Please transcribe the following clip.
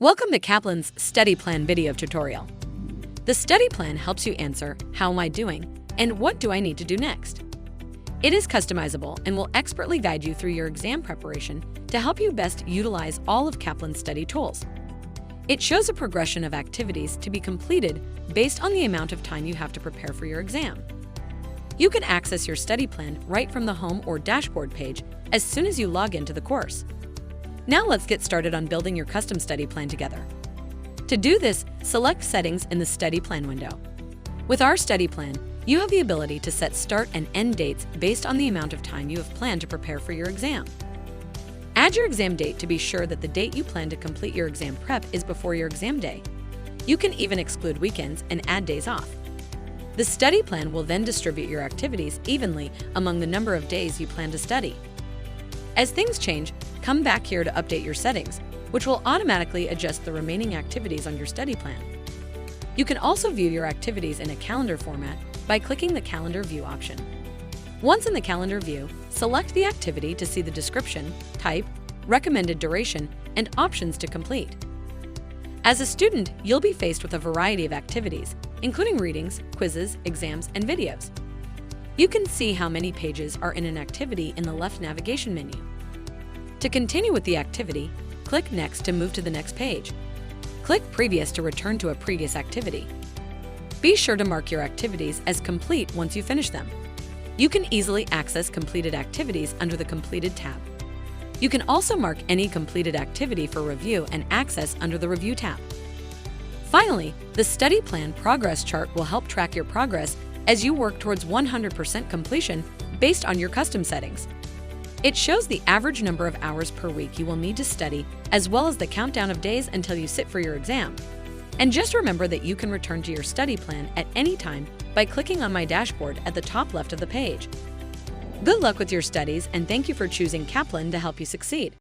Welcome to Kaplan's Study Plan video tutorial. The study plan helps you answer, how am I doing, and what do I need to do next? It is customizable and will expertly guide you through your exam preparation to help you best utilize all of Kaplan's study tools. It shows a progression of activities to be completed based on the amount of time you have to prepare for your exam. You can access your study plan right from the home or dashboard page as soon as you log into the course. Now let's get started on building your custom study plan together. To do this, select Settings in the Study Plan window. With our study plan, you have the ability to set start and end dates based on the amount of time you have planned to prepare for your exam. Add your exam date to be sure that the date you plan to complete your exam prep is before your exam day. You can even exclude weekends and add days off. The study plan will then distribute your activities evenly among the number of days you plan to study. As things change, come back here to update your settings, which will automatically adjust the remaining activities on your study plan. You can also view your activities in a calendar format by clicking the Calendar View option. Once in the calendar view, select the activity to see the description, type, recommended duration, and options to complete. As a student, you'll be faced with a variety of activities, including readings, quizzes, exams, and videos. You can see how many pages are in an activity in the left navigation menu. To continue with the activity, click Next to move to the next page. Click Previous to return to a previous activity. Be sure to mark your activities as complete once you finish them. You can easily access completed activities under the Completed tab. You can also mark any completed activity for review and access under the Review tab. Finally, the study plan progress chart will help track your progress as you work towards 100% completion based on your custom settings. It shows the average number of hours per week you will need to study, as well as the countdown of days until you sit for your exam. And just remember that you can return to your study plan at any time by clicking on My Dashboard at the top left of the page. Good luck with your studies, and thank you for choosing Kaplan to help you succeed.